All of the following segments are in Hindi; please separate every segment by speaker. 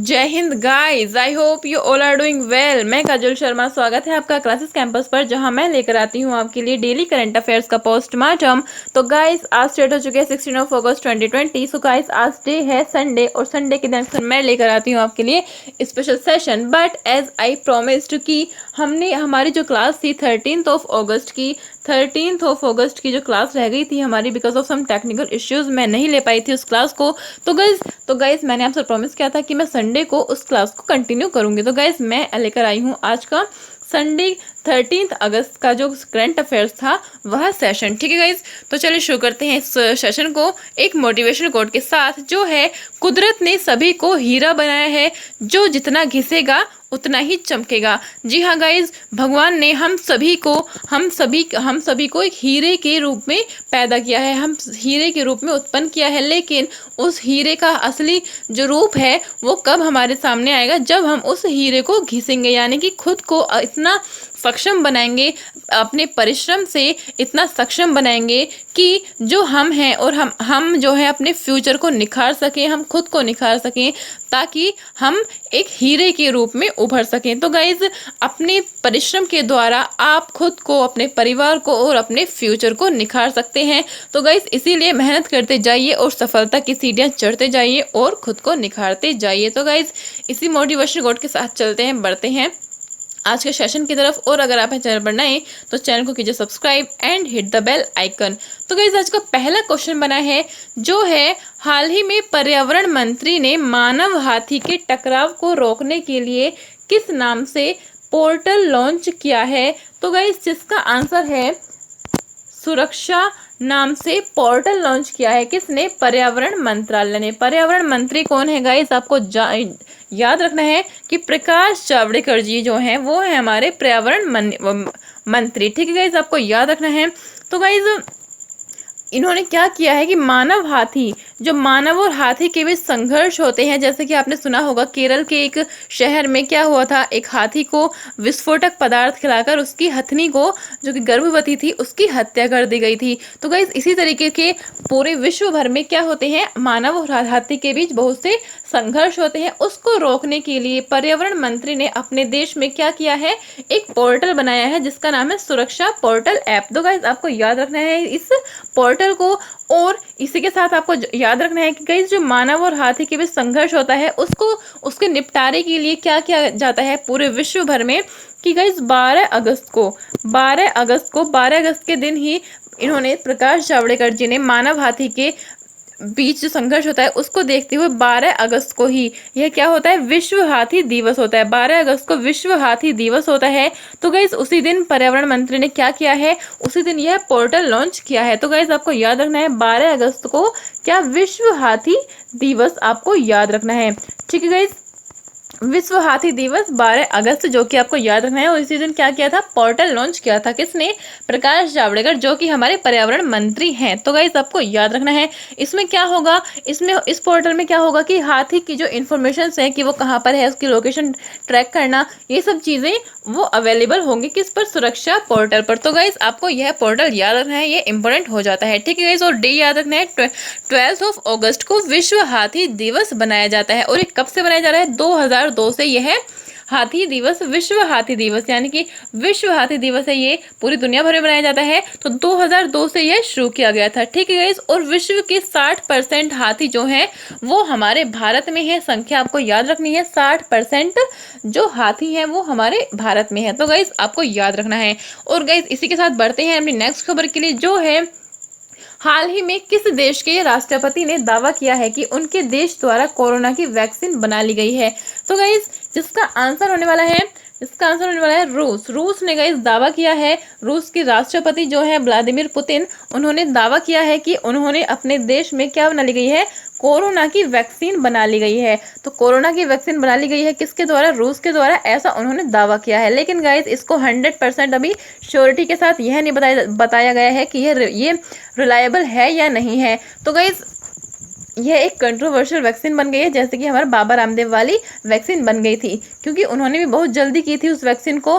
Speaker 1: जय हिंद guys, I hope you all are doing well. मैं काजल शर्मा, स्वागत है आपका क्लासेस कैंपस पर, जहां मैं लेकर आती हूं आपके लिए डेली करंट अफेयर्स का पोस्टमार्टम। तो गाइस, आज स्टार्ट हो चुके हैं 16 अगस्त 2020। सो गाइस, आज डे है संडे और संडे के दिन अक्सर मैं लेकर आती हूं आपके लिए special session. But as I promised कि हमने हमारी जो क्लास थी 13 अगस्त की जो क्लास रह गई थी हमारी because of some technical issues, मैं नहीं ले पाई थी उस क्लास को। तो गाइज मैंने आपसे प्रॉमिस किया था कि मैं संडे को उस क्लास को कंटिन्यू करूंगी। तो गाइज मैं लेकर आई हूँ आज का संडे 13 अगस्त का जो करंट अफेयर्स था वह सेशन। ठीक है गाइज, तो चलिए शुरू करते हैं इस सेशन को एक मोटिवेशनल कोट के साथ, जो है कुदरत ने सभी को हीरा बनाया है, जो जितना घिसेगा उतना ही चमकेगा। जी हाँ गाइज, भगवान ने हम सभी को एक हीरे के रूप में पैदा किया है, हम हीरे के रूप में उत्पन्न किया है। लेकिन उस हीरे का असली जो रूप है वो कब हमारे सामने आएगा? जब हम उस हीरे को घिसेंगे, यानी कि खुद को इतना सक्षम बनाएंगे, अपने परिश्रम से इतना सक्षम बनाएंगे कि जो हम हैं और हम जो है अपने फ्यूचर को निखार सकें, हम खुद को निखार सकें, ताकि हम एक हीरे के रूप में उभर सकें। तो गाइज, अपने परिश्रम के द्वारा आप खुद को, अपने परिवार को और अपने फ्यूचर को निखार सकते हैं। तो गाइज, इसीलिए मेहनत करते जाइए और सफलता की सीढ़ियां चढ़ते जाइए और खुद को निखारते जाइए। तो गाइज, इसी मोटिवेशन कोट के साथ चलते हैं, बढ़ते हैं आज के सेशन की तरफ। और अगर आप चैनल पर नए तो चैनल को कीजिए subscribe and hit the bell icon. तो गाइस, आज का पहला क्वेश्चन बना है, जो है हाल ही में पर्यावरण मंत्री ने मानव हाथी के टकराव को रोकने के लिए किस नाम से पोर्टल लॉन्च किया है? तो गाइस, जिसका आंसर है सुरक्षा नाम से पोर्टल लॉन्च किया है। किसने? पर्यावरण मंत्रालय ने। पर्यावरण मंत्री कौन है गाइस? आपको याद रखना है कि प्रकाश जावड़ेकर जी जो हैं वो है हमारे पर्यावरण मंत्री। ठीक है गाइस, आपको याद रखना है। तो गाइस, इन्होंने क्या किया है कि मानव हाथी, जो मानव और हाथी के बीच संघर्ष होते हैं, जैसे कि आपने सुना होगा केरल के एक शहर में क्या हुआ था, एक हाथी को विस्फोटक पदार्थ खिलाकर उसकी हथनी को, जो कि गर्भवती थी, उसकी हत्या कर दी गई थी। तो गाइस, इसी तरीके के पूरे विश्व भर में क्या होते हैं, मानव और हाथी के बीच बहुत से संघर्ष होते हैं। उसको रोकने के लिए पर्यावरण मंत्री ने अपने देश में क्या किया है, एक पोर्टल बनाया है जिसका नाम है सुरक्षा पोर्टल ऐप। तो गाइस, आपको याद रखना है इस पोर्टल को। और इसी के साथ आपको याद रखना है कि गाइस, जो मानव और हाथी के बीच संघर्ष होता है उसके निपटारे के लिए क्या किया जाता है पूरे विश्व भर में, कि गाइस 12 अगस्त के दिन ही इन्होंने, प्रकाश जावड़ेकर जी ने, मानव हाथी के बीच जो संघर्ष होता है उसको देखते हुए 12 अगस्त को ही यह क्या होता है, विश्व हाथी दिवस होता है। 12 अगस्त को विश्व हाथी दिवस होता है। तो गाइस, उसी दिन पर्यावरण मंत्री ने क्या किया है, उसी दिन यह पोर्टल लॉन्च किया है। तो गाइस, आपको याद रखना है 12 अगस्त को क्या, विश्व हाथी दिवस आपको याद रखना है। ठीक है गाइस, विश्व हाथी दिवस 12 अगस्त, जो कि आपको याद रखना है। और इसी दिन क्या किया था, पोर्टल लॉन्च किया था। किसने? प्रकाश जावड़ेकर, जो कि हमारे पर्यावरण मंत्री हैं। तो गाइस, आपको याद रखना है इसमें क्या होगा, इस पोर्टल में क्या होगा कि हाथी की जो इन्फॉर्मेशन है कि वो कहाँ पर है, उसकी लोकेशन ट्रैक करना, ये सब चीज़ें वो अवेलेबल होंगी किस पर, सुरक्षा पोर्टल पर। तो गाइस, आपको यह पोर्टल याद रखना है, ये इंपॉर्टेंट हो जाता है। ठीक है गाइस, और डे याद रखना है, 12 अगस्त को विश्व हाथी दिवस बनाया जाता है। और ये कब से बनाया जा रहा है? 2002 से यह हाथी दिवस, विश्व हाथी दिवस, यानी कि विश्व हाथी दिवस है, ये पूरी दुनिया भर में मनाया जाता है। तो 2002 से यह शुरू किया गया था। ठीक है गाइस, और विश्व के 60% हाथी जो हैं वो हमारे भारत में है। संख्या आपको याद रखनी है, 60% जो हाथी हैं वो हमारे भारत में है। तो गाइस, आपको याद रखना है। और गाइस, इसी के साथ बढ़ते हैं अपनी नेक्स्ट खबर के लिए, जो है हाल ही में किस देश के राष्ट्रपति ने दावा किया है कि उनके देश द्वारा कोरोना की वैक्सीन बना ली गई है? तो गाइस, जिसका आंसर होने वाला है रूस ने गाइस दावा किया है। रूस के राष्ट्रपति जो है व्लादिमीर पुतिन, उन्होंने दावा किया है कि उन्होंने अपने देश में क्या बना ली गई है, कोरोना की वैक्सीन बना ली गई है। तो कोरोना की वैक्सीन बना ली गई है किसके द्वारा? रूस के द्वारा, ऐसा उन्होंने दावा किया है। लेकिन गाइस, इसको 100% अभी श्योरिटी के साथ यह नहीं बताया गया है कि ये रिलायबल है या नहीं है। तो गाइस, यह एक कंट्रोवर्शियल वैक्सीन बन गई है, जैसे कि हमारा बाबा रामदेव वाली वैक्सीन बन गई थी, क्योंकि उन्होंने भी बहुत जल्दी की थी उस वैक्सीन को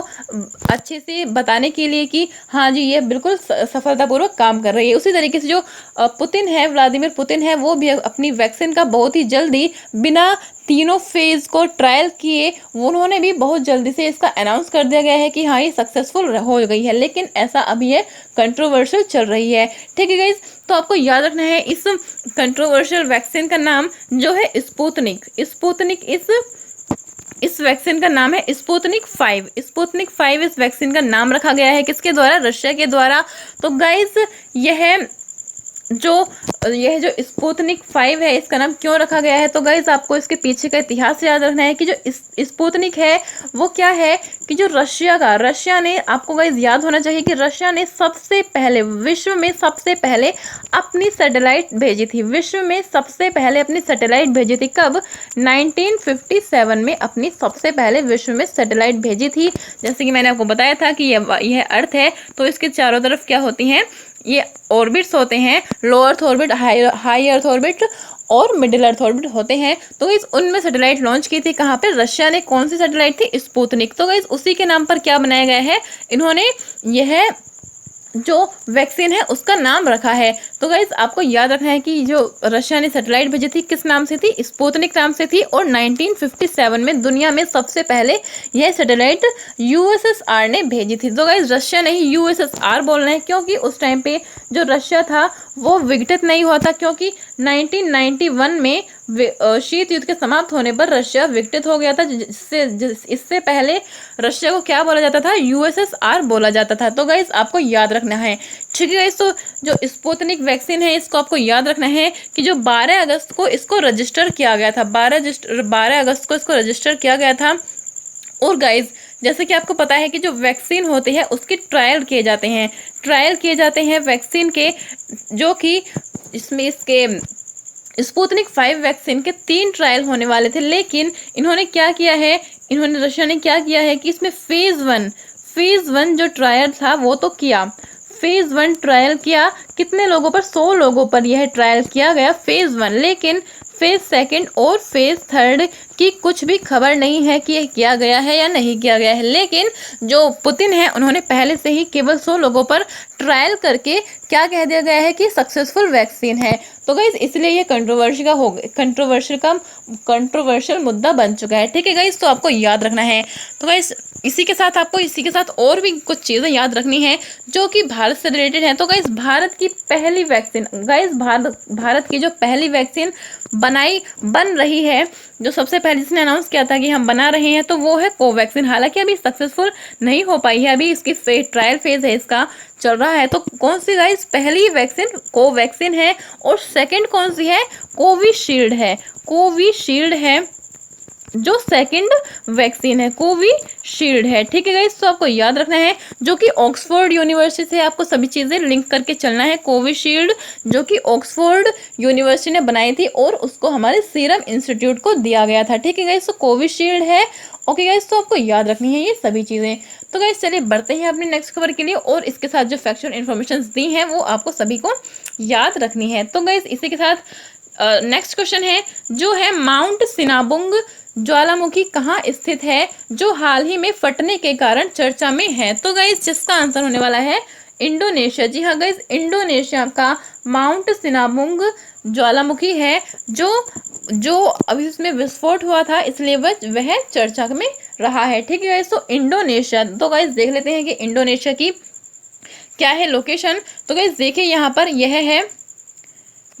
Speaker 1: अच्छे से बताने के लिए कि हाँ जी ये बिल्कुल सफलतापूर्वक काम कर रही है। उसी तरीके से जो पुतिन है, व्लादिमीर पुतिन है, वो भी अपनी वैक्सीन का बहुत ही जल्दी बिना तीनों फेज को ट्रायल किए उन्होंने भी बहुत जल्दी से इसका अनाउंस कर दिया गया है कि हाँ ये सक्सेसफुल हो गई है, लेकिन ऐसा अभी ये कंट्रोवर्शियल चल रही है। ठीक है गाइज, तो आपको याद रखना है इस कंट्रोवर्शियल वैक्सीन का नाम जो है स्पुतनिक। स्पुतनिक इस वैक्सीन का नाम है स्पुतनिक 5। स्पुतनिक 5 इस वैक्सीन का नाम रखा गया है किसके द्वारा? रशिया के द्वारा। तो गाइज यह जो स्पुतनिक 5 है इसका नाम क्यों रखा गया है? तो गाइज आपको इसके पीछे का इतिहास याद रखना है कि जो स्पुतनिक है वो क्या है कि जो रशिया ने, आपको गाइज याद होना चाहिए कि रशिया ने सबसे पहले विश्व में सबसे पहले अपनी सैटेलाइट भेजी थी। विश्व में सबसे पहले अपनी सैटेलाइट भेजी थी कब? 1957 में अपनी सबसे पहले विश्व में सैटेलाइट भेजी थी। जैसे कि मैंने आपको बताया था कि यह अर्थ है, तो इसके चारों तरफ क्या होती हैं? ये ऑर्बिट्स होते हैं, low earth orbit, high earth orbit और मिडिल अर्थ ऑर्बिट होते हैं। तो गाइस उनमें सैटेलाइट लॉन्च की थी कहाँ पे? रशिया ने। कौन सी सैटेलाइट थी? स्पुतनिक। तो गाइस उसी के नाम पर क्या बनाया गया है? इन्होंने यह जो वैक्सीन है उसका नाम रखा है। तो गाइज आपको याद रखना है कि जो रशिया ने सैटेलाइट भेजी थी किस नाम से थी? स्पुतनिक नाम से थी। और 1957 में दुनिया में सबसे पहले यह सैटेलाइट यूएसएसआर ने भेजी थी। तो गाइज रशिया नहीं यूएसएसआर बोलना है, क्योंकि उस टाइम पे जो रशिया था वो विघटित नहीं हुआ था, क्योंकि 1991 में शीत युद्ध के समाप्त होने पर रशिया विघटित हो गया था, इससे पहले रशिया को क्या बोला जाता था? यूएसएसआर बोला जाता था। तो गाइज आपको याद रखना है। ठीक है गाइज, तो जो स्पुतनिक वैक्सीन है इसको आपको याद रखना है कि जो 12 अगस्त को इसको रजिस्टर किया गया था, 12 अगस्त को इसको रजिस्टर किया गया था। और गाइज जैसे कि आपको पता है कि जो वैक्सीन होती है उसके ट्रायल किए जाते हैं वैक्सीन के, जो कि इसके स्पुतनिक 5 वैक्सीन के 3 ट्रायल होने वाले थे। लेकिन रशिया ने क्या किया है कि इसमें फेज वन जो ट्रायल था वो तो किया, फेज 1 ट्रायल किया कितने लोगों पर? 100 लोगों पर यह ट्रायल किया गया फेज 1। लेकिन फेज 2 और फेज 3 की कुछ भी खबर नहीं है कि यह किया गया है या नहीं किया गया है। लेकिन जो पुतिन है उन्होंने पहले से ही केवल 100 लोगों पर ट्रायल करके क्या कह दिया गया है कि सक्सेसफुल वैक्सीन है। तो गाइज इसलिए ये कंट्रोवर्शियल मुद्दा बन चुका है। ठीक है गाइज, तो आपको याद रखना है। तो गाइज इसी के साथ और भी कुछ चीज़ें याद रखनी है जो कि भारत से रिलेटेड है। तो गाइज भारत की पहली वैक्सीन, भारत की जो पहली वैक्सीन बन रही है, जो सबसे पहले जिसने अनाउंस किया था कि हम बना रहे हैं, तो वो है कोवैक्सीन। हालांकि अभी सक्सेसफुल नहीं हो पाई है, अभी इसकी ट्रायल फेज है, इसका चल रहा है। तो कौन सी गाइस? पहली वैक्सीन कोवैक्सीन है, और सेकंड कौन सी है? कोविशील्ड है जो सेकंड वैक्सीन है, कोविशील्ड है। ठीक है गाइस, तो आपको याद रखना है, जो कि ऑक्सफोर्ड यूनिवर्सिटी से आपको सभी चीज़ें लिंक करके चलना है। कोविशील्ड जो कि ऑक्सफोर्ड यूनिवर्सिटी ने बनाई थी और उसको हमारे सीरम इंस्टीट्यूट को दिया गया था। ठीक है गाइस, तो कोविशील्ड है। ओके गाइस, तो आपको याद रखनी है ये सभी चीज़ें। तो गाइस चलिए बढ़ते हैं अपनी नेक्स्ट खबर के लिए, और इसके साथ जो फैक्चुअल इन्फॉर्मेशन दी हैं वो आपको सभी को याद रखनी है। तो गाइस इसी के साथ नेक्स्ट क्वेश्चन है जो है माउंट सिनाबुंग ज्वालामुखी कहाँ स्थित है जो हाल ही में फटने के कारण चर्चा में है? तो गाइस जिसका आंसर होने वाला है इंडोनेशिया। जी हाँ गाइस, इंडोनेशिया का माउंट सिनाबुंग ज्वालामुखी है जो अभी उसमें विस्फोट हुआ था, इसलिए वह चर्चा में रहा है। ठीक है गाइस, तो इंडोनेशिया। तो गाइस देख लेते हैं कि इंडोनेशिया की क्या है लोकेशन। तो गाइस देखिए यहाँ पर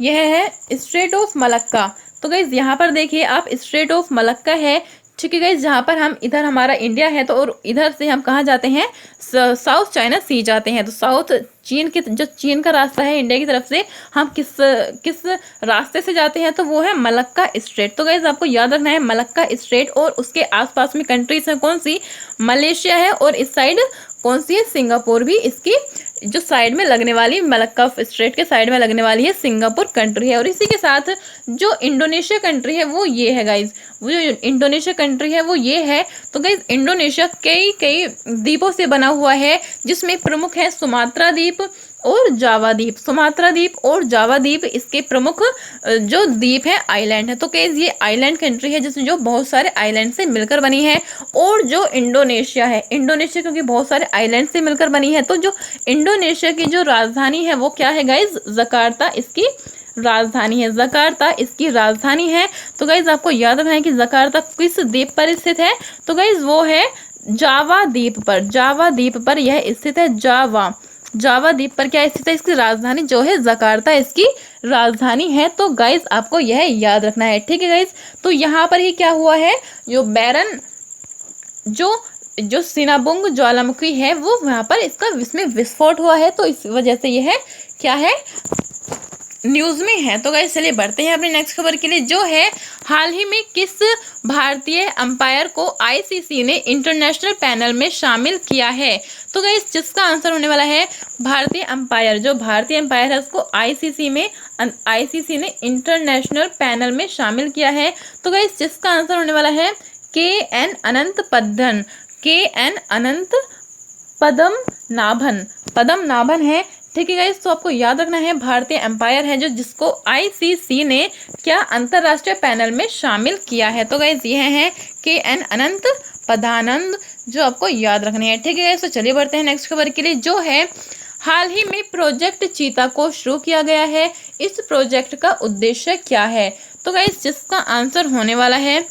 Speaker 1: यह है स्ट्रेट ऑफ मलक्का। तो गाइज यहाँ पर देखिए आप, स्ट्रेट ऑफ मलक्का है। ठीक है गाइज, जहाँ पर हम इधर हमारा इंडिया है, तो और इधर से हम कहाँ जाते हैं? साउथ चाइना सी जाते हैं। तो साउथ चीन का रास्ता है इंडिया की तरफ से, हम किस रास्ते से जाते हैं? तो वो है मलक्का स्ट्रेट। तो गाइज आपको याद रखना है मलक्का स्ट्रेट, और उसके आसपास में कंट्रीज है कौन सी? मलेशिया है, और इस साइड कौन सी है? सिंगापुर भी इसकी जो साइड में लगने वाली, मलक्का स्ट्रेट के साइड में लगने वाली है सिंगापुर कंट्री है। और इसी के साथ जो इंडोनेशिया कंट्री है वो ये है गाइज, वो जो इंडोनेशिया कंट्री है वो ये है। तो गाइज इंडोनेशिया कई द्वीपों से बना हुआ है, जिसमें प्रमुख है सुमात्रा द्वीप, द्वीप और जावा द्वीप, सुमात्रा द्वीप और जावा द्वीप इसके प्रमुख जो द्वीप है, आइलैंड है। तो गाइस ये आइलैंड कंट्री है जिसमें जो बहुत सारे आइलैंड से मिलकर बनी है। और जो इंडोनेशिया है, इंडोनेशिया क्योंकि बहुत सारे आइलैंड से मिलकर बनी है, तो जो इंडोनेशिया की जो राजधानी है वो क्या है गाइस, जकार्ता इसकी राजधानी है, जकार्ता इसकी राजधानी है। तो गाइज आपको याद रखना है कि जकार्ता किस द्वीप पर स्थित है, तो गाइज वो है जावा द्वीप पर, जावा द्वीप पर यह स्थित है। जावा द्वीप पर क्या स्थित है, इसकी राजधानी जो है जकार्ता इसकी राजधानी है। तो गाइज आपको यह याद रखना है, ठीक है गाइज। तो यहाँ पर ही क्या हुआ है, जो बैरन जो सिनाबुंग ज्वालामुखी है वो वहाँ पर इसमें विस्फोट हुआ है, तो इस वजह से यह क्या है, न्यूज में है। तो गाइस चलिए बढ़ते हैं अपने नेक्स्ट खबर के लिए, जो है हाल ही में किस भारतीय अंपायर को आईसीसी ने इंटरनेशनल पैनल में शामिल किया है। तो गाइस जिसका आंसर होने वाला है भारतीय अंपायर, जो भारतीय अंपायर है उसको आईसीसी ने इंटरनेशनल पैनल में शामिल किया है। तो गाइस जिसका आंसर होने वाला है के.एन. अनंत पद्मनाभन है, ठीक है गाइस। तो आपको याद रखना है भारतीय एम्पायर है जो जिसको आईसीसी ने क्या अंतरराष्ट्रीय पैनल में शामिल किया है। तो गाइस ये है के.एन. अनंत पदानंद, जो आपको याद रखने हैं, ठीक है गाइस। तो चलिए बढ़ते हैं नेक्स्ट खबर के लिए, जो है हाल ही में प्रोजेक्ट चीता को शुरू किया गया है। इस प्रोजेक्ट का उद्देश्य क्या है। तो गाइस जिसका आंसर होने वाला है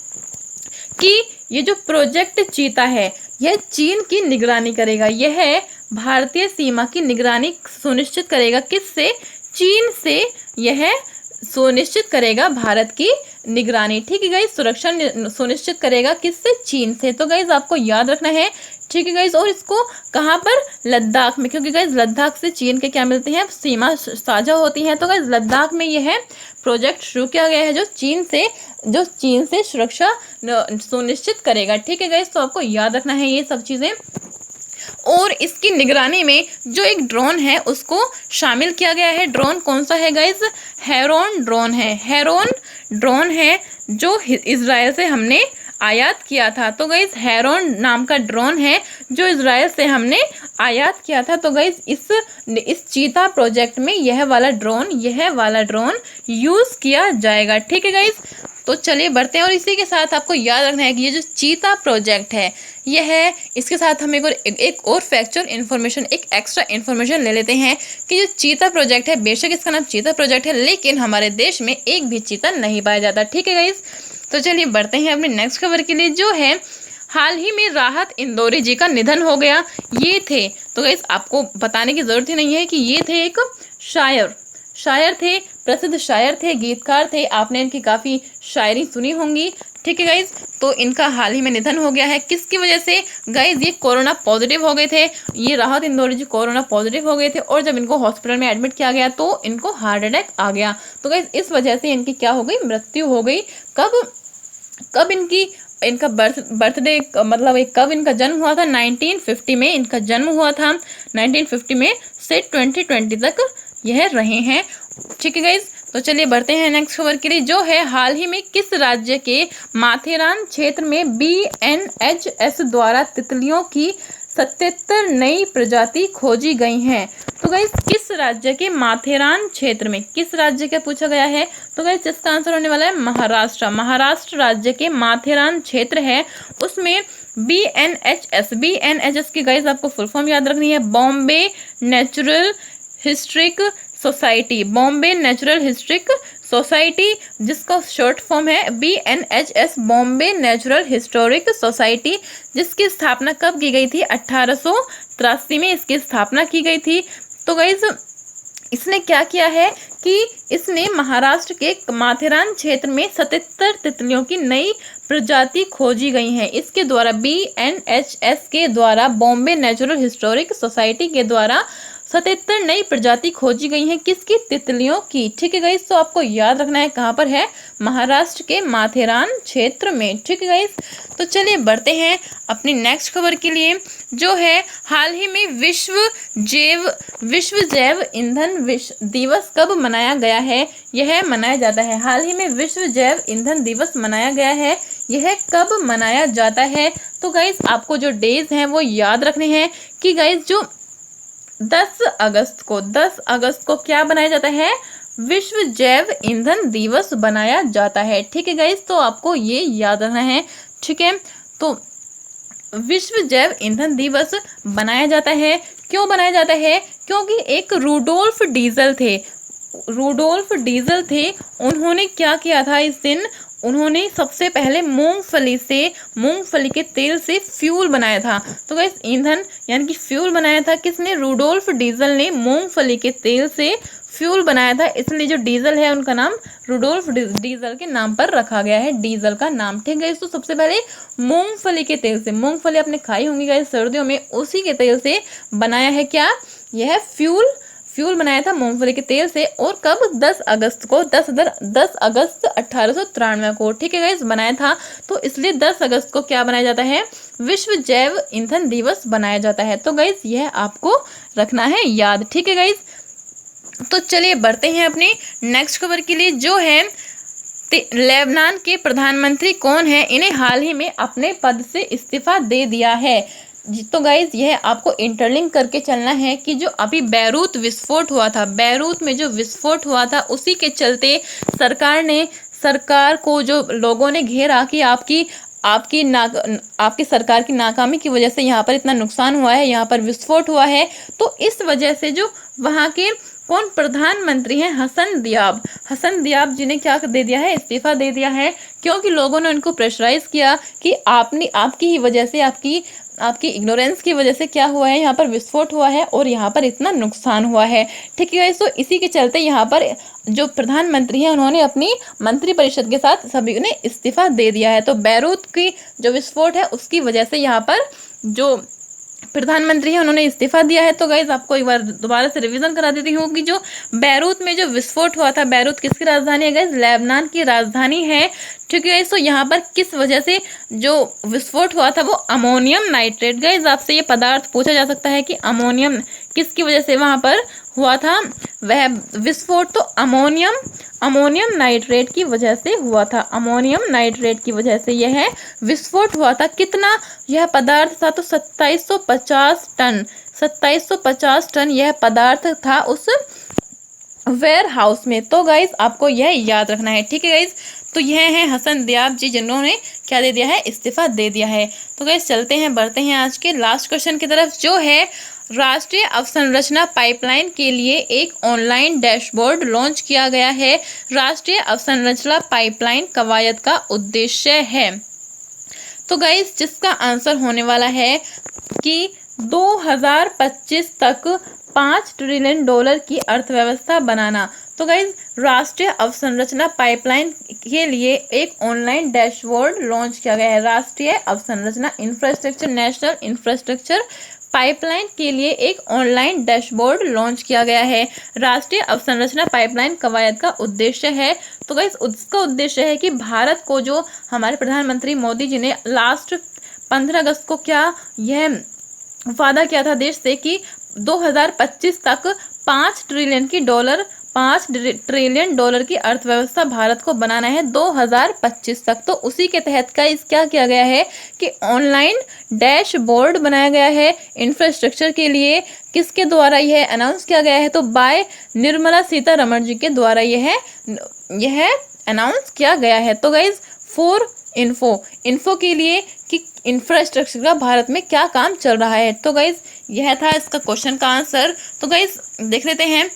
Speaker 1: कि ये जो प्रोजेक्ट चीता है यह चीन की निगरानी करेगा, यह भारतीय सीमा की निगरानी सुनिश्चित करेगा, किससे, चीन से यह सुनिश्चित करेगा भारत की निगरानी, ठीक है गाइस, सुरक्षा सुनिश्चित करेगा किससे, चीन से। तो गाइस आपको याद रखना है, ठीक है गाइस। और इसको कहाँ पर, लद्दाख में, क्योंकि गाइस लद्दाख से चीन के क्या मिलती हैं, सीमा साझा होती है। तो गाइस लद्दाख में यह प्रोजेक्ट शुरू किया गया है जो चीन से सुरक्षा सुनिश्चित करेगा, ठीक है गाइस। तो आपको याद रखना है ये सब चीजें। और इसकी निगरानी में जो एक ड्रोन है उसको शामिल किया गया है। ड्रोन कौन सा है गाइस, हेरोन ड्रोन है जो इजराइल से हमने आयात किया था। तो गाइस हेरोन नाम का ड्रोन है जो इजराइल से हमने आयात किया था। तो गाइस इस चीता प्रोजेक्ट में यह वाला ड्रोन यूज किया जाएगा, ठीक है गाइस। तो चलिए बढ़ते हैं। और इसी के साथ आपको याद रखना है कि ये जो चीता प्रोजेक्ट है यह इसके साथ हम एक और फैक्चुअल इन्फॉर्मेशन, एक एक्स्ट्रा इन्फॉर्मेशन ले लेते हैं कि जो चीता प्रोजेक्ट है, बेशक इसका नाम चीता प्रोजेक्ट है, लेकिन हमारे देश में एक भी चीता नहीं पाया जाता, ठीक है गाइस। तो चलिए बढ़ते हैं अपने नेक्स्ट खबर के लिए, जो है हाल ही में राहत इंदौरी जी का निधन हो गया। ये थे, तो गाइस आपको बताने की जरूरत ही नहीं है कि ये थे एक शायर थे, प्रसिद्ध शायर थे, गीतकार थे, आपने इनकी काफ़ी शायरी सुनी होंगी, ठीक है गाइज। तो इनका हाल ही में निधन हो गया है, किसकी वजह से गाइज, ये कोरोना पॉजिटिव हो गए थे, ये राहत इंदौरी जी कोरोना पॉजिटिव हो गए थे, और जब इनको हॉस्पिटल में एडमिट किया गया तो इनको हार्ट अटैक आ गया। तो गाइज इस वजह से इनकी क्या हो गई, मृत्यु हो गई। कब इनका बर्थडे मतलब कब इनका जन्म हुआ था, 1950 में इनका जन्म हुआ था। 1950 में से 2020 तक यह रहे हैं, ठीक है गाइज। तो चलिए बढ़ते हैं नेक्स्ट खबर के लिए, जो है हाल ही में किस राज्य के माथेरान क्षेत्र में BNHS द्वारा तितलियों की 77 नई प्रजाति खोजी गई हैं। तो गाइस किस राज्य के माथेरान क्षेत्र में, किस राज्य का पूछा गया है। तो गाइस इसका आंसर होने वाला है महाराष्ट्र राज्य के माथेरान क्षेत्र है, उसमें BNHS की गाइस आपको फुल फॉर्म याद रखनी है, बॉम्बे नेचुरल हिस्ट्रिक सोसाइटी, जिसका शॉर्ट फॉर्म है BNHS, Bombay natural historic society, जिसकी स्थापना कब की गई थी, 1883 में इसकी स्थापना की गई थी। तो गाइज इसने क्या किया है कि इसने महाराष्ट्र के माथेरान क्षेत्र में 77 तितलियों की नई प्रजाति खोजी गई हैं। इसके द्वारा BNHS के द्वारा, बॉम्बे नेचुरल हिस्टोरिक सोसाइटी के द्वारा 77 नई प्रजाति खोजी गई हैं, किसकी, तितलियों की, ठीक है गाइस। तो आपको याद रखना है कहाँ पर है, महाराष्ट्र के माथेरान क्षेत्र में, ठीक है गाइस। तो चलिए बढ़ते हैं अपनी नेक्स्ट खबर के लिए, जो है हाल ही में विश्व जैव ईंधन दिवस कब मनाया गया है। यह मनाया जाता है, हाल ही में विश्व जैव ईंधन दिवस मनाया गया है, यह कब मनाया जाता है। तो गाइस आपको जो डेज हैं वो याद रखने हैं कि गाइस जो 10 अगस्त को क्या बनाया जाता है? विश्व जैव ईंधन दिवस बनाया जाता है। ठीक है गाइस, तो आपको ये याद रखना है। ठीक है, तो विश्व जैव ईंधन दिवस बनाया जाता है। क्यों बनाया जाता है? क्योंकि एक रूडोल्फ डीजल थे। उन्होंने क्या किया था इस दिन? उन्होंने सबसे पहले मूंगफली के तेल से फ्यूल बनाया था। तो गाइस, ईंधन यानी कि फ्यूल बनाया था किसने? रूडोल्फ डीजल ने मूंगफली के तेल से फ्यूल बनाया था। इसलिए जो डीजल है उनका नाम रूडोल्फ डीजल के नाम पर रखा गया है, डीजल का नाम। ठीक है, तो सबसे पहले मूंगफली के तेल से, मूंगफली आपने खाई होंगी गाइस सर्दियों में, उसी के तेल से बनाया है क्या? यह फ्यूल बनाया था मूंगफली के तेल से। और कब? 10 अगस्त 1893 को। ठीक है गाइस, बनाया था। तो इसलिए 10 अगस्त को क्या बनाया जाता है? विश्व जैव ईंधन दिवस बनाया जाता है। तो गाइस, यह आपको रखना है याद। ठीक है गाइस, तो चलिए बढ़ते हैं अपने नेक्स्ट खबर के लिए, जो है लेबनान के प्रधानमंत्री कौन है? इन्हें हाल ही में अपने पद से इस्तीफा दे दिया है। तो गाइज, यह आपको इंटरलिंक करके चलना है कि जो अभी बैरूत में जो विस्फोट हुआ था, उसी के चलते सरकार को जो लोगों ने घेरा कि आपकी सरकार की नाकामी की वजह से यहाँ पर इतना नुकसान हुआ है, यहाँ पर विस्फोट हुआ है। तो इस वजह से जो वहाँ के कौन प्रधानमंत्री हैं? हसन दियाब जी ने क्या दे दिया है? इस्तीफा दे दिया है। क्योंकि लोगों ने उनको प्रेशराइज किया कि आपकी ही वजह से, आपकी इग्नोरेंस की वजह से क्या हुआ है? यहाँ पर विस्फोट हुआ है और यहाँ पर इतना नुकसान हुआ है। ठीक है, तो इसी के चलते यहाँ पर जो प्रधानमंत्री हैं उन्होंने अपनी मंत्रिपरिषद के साथ सभी ने इस्तीफा दे दिया है। तो बैरूत की जो विस्फोट है उसकी वजह से यहाँ पर जो प्रधानमंत्री है उन्होंने इस्तीफा दिया है। तो गाइज, आपको एक बार दोबारा से रिवीजन करा देती हूँ कि जो बैरूत में जो विस्फोट हुआ था, बैरूत किसकी राजधानी है गाइज? लेबनान की राजधानी है। ठीक है गाइज, तो यहाँ पर किस वजह से जो विस्फोट हुआ था? वो अमोनियम नाइट्रेट। गाइज, आपसे ये पदार्थ पूछा जा सकता है कि अमोनियम किसकी वजह से वहां पर हुआ था वह विस्फोट? तो अमोनियम नाइट्रेट की वजह से हुआ था। अमोनियम नाइट्रेट की वजह से यह विस्फोट हुआ था। कितना यह पदार्थ था? तो 2750 टन यह पदार्थ था उस वेयर हाउस में। तो गाइज, आपको यह याद रखना है। ठीक है गाइज, तो यह है हसन दियाब जी, जिन्होंने क्या दे दिया है? इस्तीफा दे दिया है। तो गाइज, चलते हैं बढ़ते हैं आज के लास्ट क्वेश्चन की तरफ, जो है राष्ट्रीय अवसंरचना पाइपलाइन के लिए एक ऑनलाइन डैशबोर्ड लॉन्च किया गया है। राष्ट्रीय अवसंरचना पाइपलाइन कवायद का उद्देश्य है। तो गाइज, जिसका आंसर होने वाला है कि 2025 तक $5 ट्रिलियन की अर्थव्यवस्था बनाना। तो गाइज, राष्ट्रीय अवसंरचना पाइपलाइन के लिए एक ऑनलाइन डैशबोर्ड लॉन्च किया गया है। राष्ट्रीय अवसंरचना इंफ्रास्ट्रक्चर, नेशनल इंफ्रास्ट्रक्चर पाइपलाइन के लिए एक ऑनलाइन डैशबोर्ड लॉन्च किया गया है। राष्ट्रीय अवसंरचना पाइपलाइन कवायद का उद्देश्य है। तो गाइस, उसका उद्देश्य है कि भारत को, जो हमारे प्रधानमंत्री मोदी जी ने लास्ट 15 अगस्त को क्या यह वादा किया था देश से कि 2025 तक $5 ट्रिलियन की अर्थव्यवस्था भारत को बनाना है 2025 तक। तो उसी के तहत का क्या किया गया है कि ऑनलाइन डैशबोर्ड बनाया गया है इंफ्रास्ट्रक्चर के लिए। किसके द्वारा यह अनाउंस किया गया है? तो बाय निर्मला सीतारमण जी के द्वारा यह अनाउंस किया गया है। तो गाइज, फॉर इन्फो के लिए कि इंफ्रास्ट्रक्चर का भारत में क्या काम चल रहा है। तो गाइज, यह था इसका क्वेश्चन का आंसर। तो गाइज, देख लेते हैं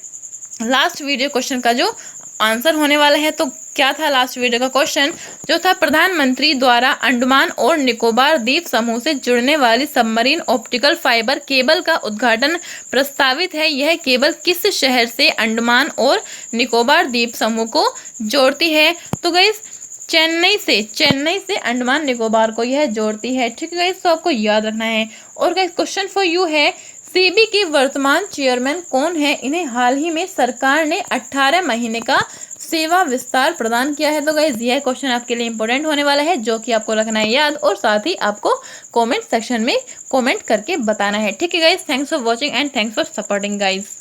Speaker 1: लास्ट वीडियो क्वेश्चन का जो आंसर होने वाला है। तो क्या था लास्ट वीडियो का क्वेश्चन? जो था, प्रधानमंत्री द्वारा अंडमान और निकोबार द्वीप समूह से जुड़ने वाली सबमरीन ऑप्टिकल फाइबर केबल का उद्घाटन प्रस्तावित है। यह केबल किस शहर से अंडमान और निकोबार द्वीप समूह को जोड़ती है? तो गाइस, चेन्नई से अंडमान निकोबार को यह जोड़ती है। ठीक है गाइस, तो आपको याद रखना है। और गाइस, क्वेश्चन फॉर यू है, सेबी के वर्तमान चेयरमैन कौन है? इन्हें हाल ही में सरकार ने 18 महीने का सेवा विस्तार प्रदान किया है। तो गाइस, यह क्वेश्चन आपके लिए इंपॉर्टेंट होने वाला है, जो कि आपको रखना है याद, और साथ ही आपको कमेंट सेक्शन में कमेंट करके बताना है। ठीक है guys, thanks for watching and thanks for supporting guys.